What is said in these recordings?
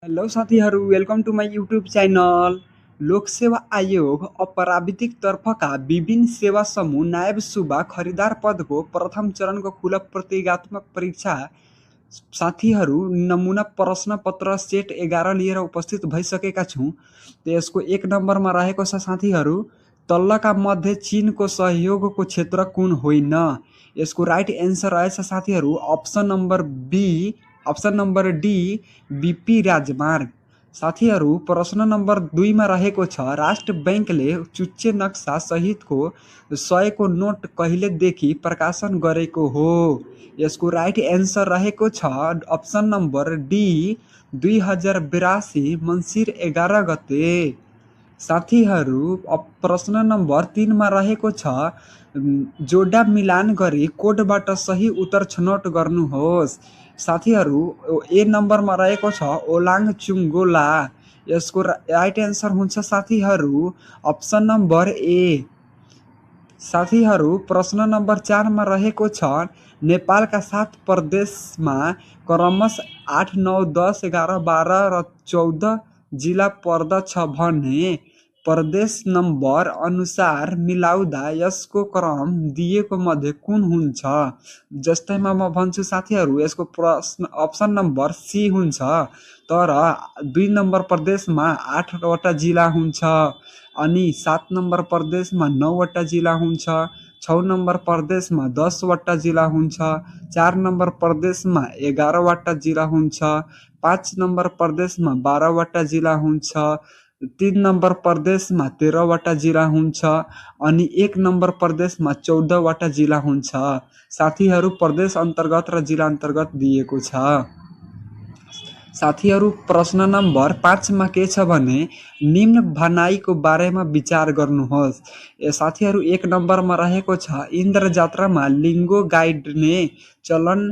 Hello साथीहरू, welcome to my YouTube channel. Lok Sewa आयोग अपराविधिक तर्फका विभिन्न सेवा समूह नायब सुबा खरिदार पदको प्रथम चरणको खुला प्रतियोगितात्मक परीक्षा साथीहरू नमुना प्रश्न पत्र सेट 11 लिएर उपस्थित भइसकेका छौँ। त्यसको 1 नम्बरमा रहेको छ साथीहरू, तल्लाका मध्ये चीनको सहयोगको क्षेत्र कुन होइन। यसको राइट एन्सर रहेछ साथीहरू अप्सन नम्बर डी बीपी राजमार्ग। साथीहरू प्रश्न नम्बर 2 मा रहेको छ, राष्ट्र बैंकले चुच्चे नक्सा सहितको 100 को नोट कहिलेदेखि प्रकाशन गरेको हो। यसको राइट एन्सर रहेको छ अप्सन नम्बर डी 2082 मङ्सिर 11 गते। साथीहरू प्रश्न नम्बर 3 मा रहेको छ, जोडा मिलान गरी कोडबाट सही उत्तर छनौट गर्नुहोस्। साथीहरू ए नम्बरमा रहेको छ ओलाङ चुङ्गोला। यसको राइट एन्सर हुन्छ साथीहरू अप्सन नम्बर ए। साथीहरू प्रश्न नम्बर 4 मा रहेको छ, नेपालका 7 प्रदेशमा क्रमशः 8, 9, 10, 11, 12 र 14 जिल्ला पर्दछ भने प्रदेश नम्बर अनुसार मिलाउँदा यसको क्रम दिएको मध्ये कुन हुन्छ। जस्तैमा म भन्छु साथीहरू, यसको प्रश्न अप्सन नम्बर सी हुन्छ। तर 2 नम्बर प्रदेशमा 8वटा जिल्ला हुन्छ, अनि 7 नम्बर प्रदेशमा 9वटा जिल्ला हुन्छ, 6 नम्बर प्रदेशमा 10वटा जिल्ला हुन्छ, 4 नम्बर प्रदेशमा 11वटा जिल्ला हुन्छ, 5 नम्बर प्रदेशमा 12वटा जिल्ला हुन्छ, 3 नम्बर प्रदेशमा 13वटा जिल्ला हुन्छ, अनि 1 नम्बर प्रदेशमा 14वटा जिल्ला हुन्छ। साथीहरू प्रदेश अन्तर्गत र जिल्ला अन्तर्गत दिएको छ। साथीहरू प्रश्न नम्बर 5 मा के छ भने, निम्न भनाइको बारेमा विचार गर्नुहोस्। साथीहरू 1 नम्बरमा रहेको छ, इन्द्र जात्रामा लिङ्गो गाइड्ने चलन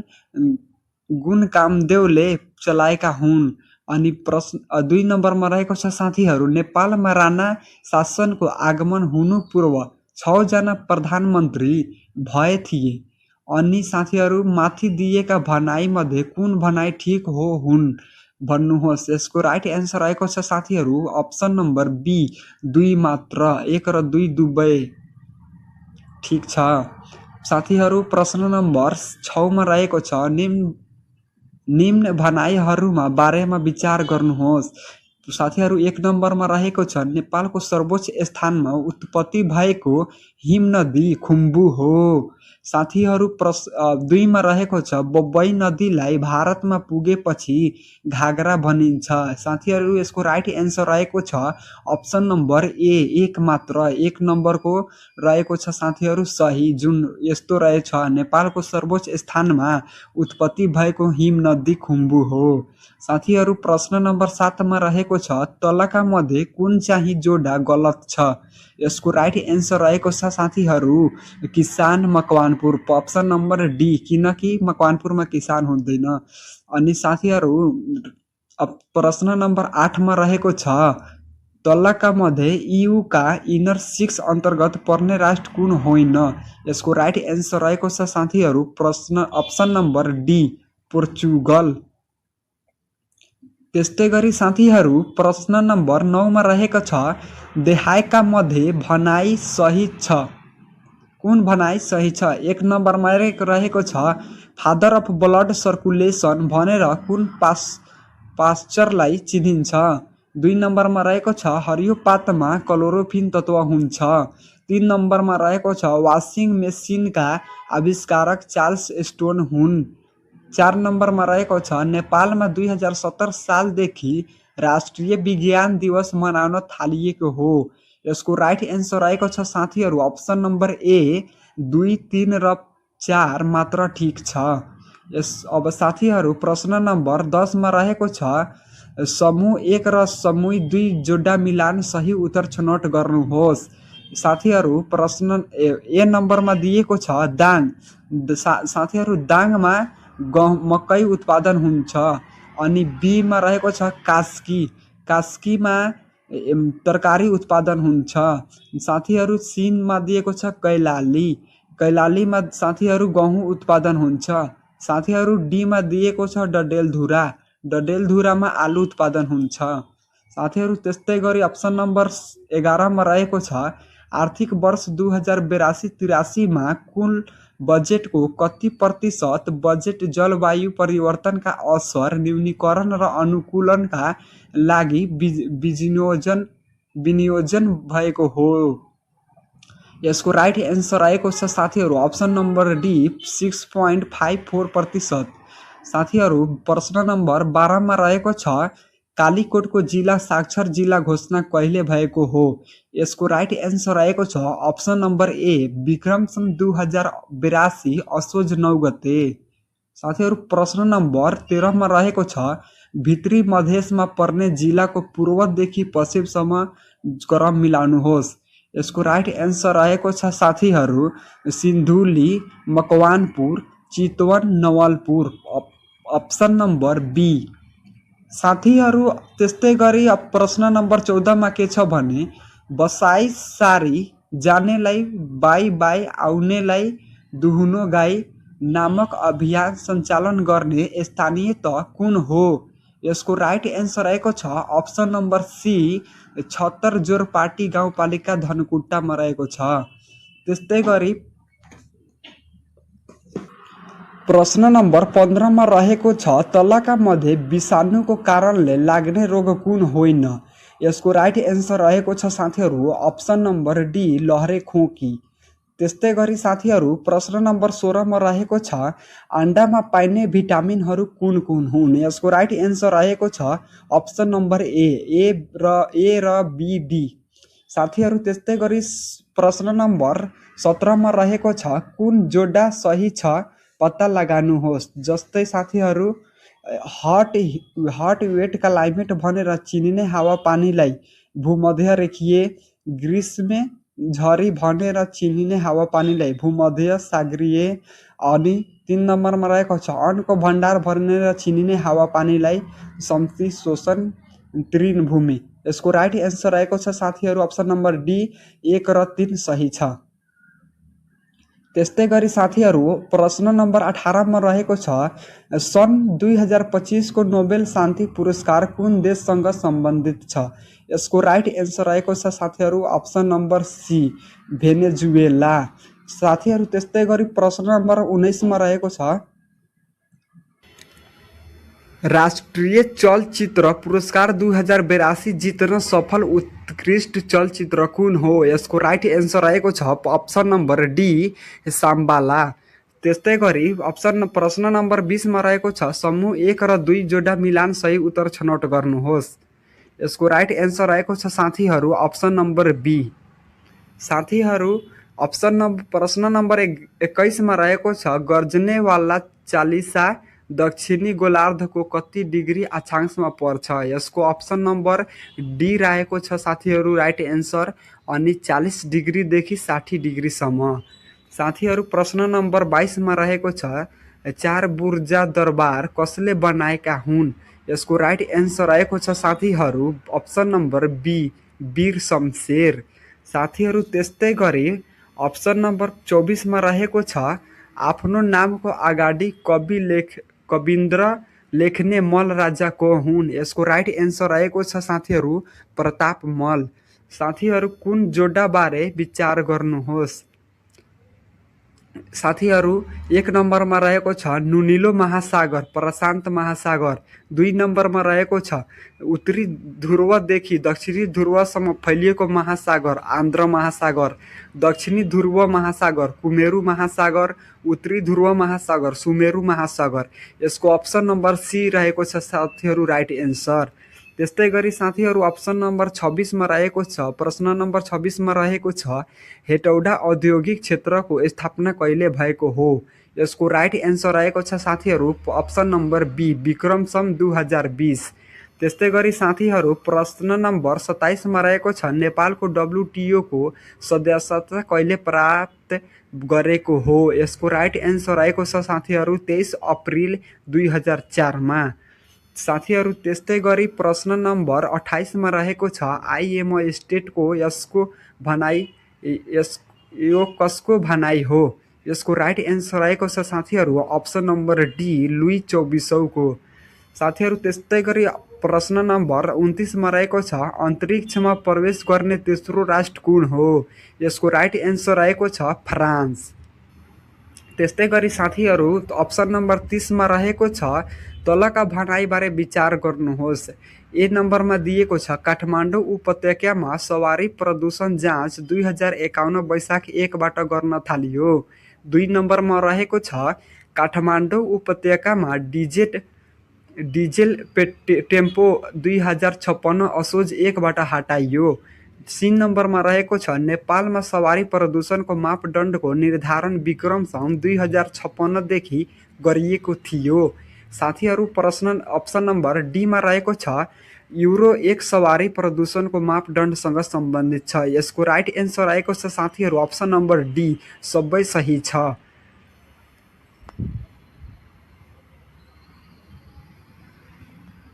गुण कामदेवले चलाएका हुन्। अनि प्रश्न 2 नम्बरमा रहेको छ साथीहरू, नेपालमा राणा शासनको आगमन हुनु पूर्व 6 जना प्रधानमन्त्री भए थिए। अनि साथीहरू माथि दिएका भनाइमध्ये कुन भनाइ ठिक हो हुन् भन्नुहोस्। यसको राइट एन्सर रहेको छ साथीहरू अप्सन नम्बर बी 2 मात्र। 1 र 2 दुवै ठिक छ। साथीहरू प्रश्न नम्बर 6 मा रहेको छ, निम्न भनाइहरूमा बारेमा विचार गर्नुहोस्। साथीहरू 1 नम्बरमा रहेको छ, नेपालको सर्वोच्च स्थानमा उत्पत्ति भएको हिमनदी खुम्बु हो। साथीहरू 2 मा रहेको छ, बबई नदीलाई भारतमा पुगेपछि घागरा भनिन्छ। साथीहरू यसको राइट एन्सर रहेको छ अप्सन नम्बर ए 1 मात्र। 1 नम्बरको रहेको छ साथीहरू सही, जुन यस्तो रहेछ, नेपालको सर्वोच्च स्थानमा उत्पत्ति भएको हिमनदी खुम्बु हो। साथीहरू प्रश्न नम्बर 7 मा रहेको छ, तलका मध्ये कुन चाहिँ जोडा गलत छ। यसको राइट एन्सर रहेको छ साथीहरू किसान मकवानपुर। अप्सन नम्बर डी, किनकि मकवानपुरमा किसान हुँदैन। अनि साथीहरू प्रश्न नम्बर 8 मा रहेको छ, तलका मध्ये इयुका इनर 6 अन्तर्गत पर्ने राष्ट्र कुन होइन। यसको राइट एन्सर रहेको छ साथीहरू प्रश्न अप्सन नम्बर डी, पोर्चुगल। त्यस्तै गरी साथीहरू प्रश्न नम्बर 9 मा रहेको छ, देहायका मध्ये भनाइ सही छ। कुन भनाइ सही छ। 1 नम्बरमा रहेको छ, फादर अफ ब्लड सर्कुलेसन भनेर कुन पास्चरलाई चिनिन्छ। 2 नम्बरमा रहेको छ, हरियो पातमा क्लोरोफिन तत्व हुन्छ। 3 नम्बरमा रहेको छ, वासिङ मेसिनका आविष्कारक चार्ल्स स्टोन हुन्। 4 नम्बरमा रहेको छ, नेपालमा 2017 सालदेखि राष्ट्रिय विज्ञान दिवस मनाउन थालिएको हो। यसको राइट एन्सर रहेको छ साथीहरू अप्सन नम्बर ए 2, 3 र 4 मात्र ठिक छ। अब साथीहरू प्रश्न नम्बर 10 मा रहेको छ, समूह 1 र समूह 2 जोडा मिलान सही उत्तर छनौट गर्नुहोस्। साथीहरू प्रश्न ए नम्बरमा दिएको छ दाङ। साथीहरू दाङमा मकै उत्पादन हुन्छ। अनि बी मा रहेको छ कास्की। कास्कीमा तरकारी उत्पादन हुन्छ। साथीहरू सीनमा दिएको छ कैलाली। कैलालीमा साथीहरू गहुँ उत्पादन हुन्छ। साथीहरू डी मा दिएको छ डडेलधुरा। डडेलधुरामा आलु उत्पादन हुन्छ। साथीहरू त्यस्तै गरी अप्सन नम्बर 11 रहेको छ आर्थिक वर्ष 2082-83 कुल बजेटको कति प्रतिशत बजेट जलवायु परिवर्तनका असर न्यूनीकरण र अनुकूलनका लागि विनियोजन भएको हो। यसको राइट एन्सर रहेको छ साथीहरू अप्सन नम्बर डी 6.54%। साथीहरू प्रश्न नम्बर 12 रहेको छ कालीकोटको जिल्ला साक्षर जिल्ला घोषणा कहिले भएको हो। यसको राइट एन्सर रहेको छ अप्सन नम्बर ए विक्रम सन् 2082 असोज 9 गते। साथीहरू प्रश्न नम्बर 13 रहेको छ भित्री मधेसमा पर्ने जिल्लाको पूर्वदेखि पश्चिमसम्म क्रम मिलाउनुहोस्। यसको राइट एन्सर रहेको छ साथीहरू Sindhuli, Makwanpur, Chitwan, Nawalpur. Option number B. साथीहरू त्यस्तै गरी प्रश्न नम्बर 14 के छ भने बसाई सारी जानेलाई बाई बाई आउनेलाई दुहुनो गाई नामक अभियान सञ्चालन गर्ने स्थानीय तह कुन हो। यसको राइट एन्सर रहेको छ अप्सन नम्बर सी 76 जोरपाटी गाउँपालिका धनकुट्टामा रहेको छ। त्यस्तै गरी प्रश्न नम्बर 15 रहेको छ तलका मध्ये विषाणुको कारणले लाग्ने रोग कुन होइन। यसको राइट एन्सर रहेको छ साथीहरू अप्सन नम्बर डी लहरे खोकी। त्यस्तै गरी साथीहरू प्रश्न नम्बर 16 रहेको छ अन्डामा पाइने भिटामिनहरू कुन कुन हुन्। यसको राइट एन्सर रहेको छ अप्सन नम्बर ए र बी डी। साथीहरू त्यस्तै गरी प्रश्न नम्बर 17 रहेको छ कुन जोडा सही छ पत्ता लगाउनुहोस्। जस्तै साथीहरू हट वेट क्लाइमेट भनेर चिनिने हावापानीलाई भूमध्य रेखीय, ग्रीष्म झरी भनेर चिनिने हावापानीलाई भूमध्य सागरीय, अनि 3 नम्बरमा रहेको छ अन्नको भण्डार भनेर चिनिने हावापानीलाई समशीतोष्ण तृणभूमि। यसको राइट एन्सर रहेको छ साथीहरू अप्सन नम्बर डी 1 र 3 सही छ। त्यस्तै गरी साथीहरू प्रश्न नम्बर 18 रहेको छ सन् 2025 को नोबेल शान्ति पुरस्कार कुन देशसँग सम्बन्धित छ। यसको राइट एन्सर रहेको छ साथीहरू अप्सन नम्बर सी भेनेजुएला। साथीहरू त्यस्तै गरी प्रश्न नम्बर 19 रहेको छ राष्ट्रिय चलचित्र पुरस्कार 2082 जित्न सफल उत्कृष्ट चलचित्र कुन हो। यसको राइट एन्सर रहेको छ अप्सन नम्बर डी साम्बाला। त्यस्तै गरी प्रश्न नम्बर 20 रहेको छ समूह 1 र 2 जोडा मिलान सही उत्तर छनौट गर्नुहोस्। यसको राइट एन्सर रहेको छ साथीहरू अप्सन नम्बर बी। साथीहरू प्रश्न नम्बर 21 रहेको छ गर्जनेवाला चालिसा दक्षिणी गोलार्धको कति डिग्री अक्षांशमा पर्छ। यसको अप्सन नम्बर डी रहेको छ साथीहरू राइट एन्सर अनि 40 डिग्रीदेखि 60 डिग्रीसम्म। साथीहरू प्रश्न नम्बर 22 रहेको छ 4 बुर्जा दरबार कसले बनाएका हुन्। यसको राइट एन्सर रहेको छ साथीहरू अप्सन नम्बर बी वीर शमशेर। साथीहरू त्यस्तै गरी अप्सन नम्बर 24 रहेको छ आफ्नो नामको अगाडि कविन्द्र लेख्ने मल राजा को हुन्। यसको राइट एन्सर रहेको छ साथीहरू प्रताप मल। साथीहरू कुन जोडाबारे विचार गर्नुहोस्। साथीहरू 1 नम्बरमा रहेको छ नुनिलो महासागर प्रशान्त महासागर। 2 नम्बरमा रहेको छ उत्तरी ध्रुवदेखि दक्षिणी ध्रुवसम्म फैलिएको महासागर आन्ध्र महासागर। दक्षिणी ध्रुव महासागर कुमेरु महासागर, उत्तरी ध्रुव महासागर सुमेरु महासागर। यसको अप्सन नम्बर सी रहेको छ साथीहरू राइट एन्सर। त्यस्तै गरी साथीहरू अप्सन नम्बर 26 रहेको छ प्रश्न नम्बर 26 रहेको छ हेटौडा औद्योगिक क्षेत्रको स्थापना कहिले भएको हो। यसको राइट एन्सर रहेको छ साथीहरू अप्सन नम्बर बी विक्रम सन् 2020। त्यस्तै गरी साथीहरू प्रश्न नम्बर 27 रहेको छ नेपालको WTO को सदस्यता कहिले प्राप्त गरेको हो। यसको राइट एन्सर रहेको छ साथीहरू 23 अप्रिल 2004 साथीहरू त्यस्तै गरी प्रश्न नम्बर 28 रहेको छ आइएमओ स्टेटको यसको भनाइ यो कसको भनाइ हो। यसको राइट एन्सर रहेको छ साथीहरू अप्सन नम्बर डी लुई 24औं को। साथीहरू त्यस्तै गरी प्रश्न नम्बर 29 मा रहेको छ अन्तरिक्षमा प्रवेश गर्ने तेस्रो राष्ट्र कुन हो? यसको राइट एन्सर रहेको छ फ्रान्स। त्यस्तै गरी साथीहरू अप्सन नम्बर 30 मा रहेको छ तलका भनाइबारे विचार गर्नुहोस्। ए नम्बरमा दिएको छ काठमाडौँ उपत्यकामा सवारी प्रदूषण जाँच 2051 वैशाख 1बाट गर्न थालियो। 2 नम्बरमा रहेको छ काठमाडौँ उपत्यकामा डिजेल टेम्पो 2056 असोज 1बाट हटाइयो। 3 नम्बरमा रहेको छ नेपालमा सवारी प्रदूषणको मापदण्डको निर्धारण विक्रम सन् 2056 देखि गरिएको थियो। साथीहरू प्रश्न अप्सन नम्बर डी मा रहेको छ युरो 1 सवारी प्रदूषणको मापदण्डसँग सम्बन्धित छ। यसको राइट एन्सर रहेको छ साथीहरू अप्सन नम्बर डी, सबै सही छ।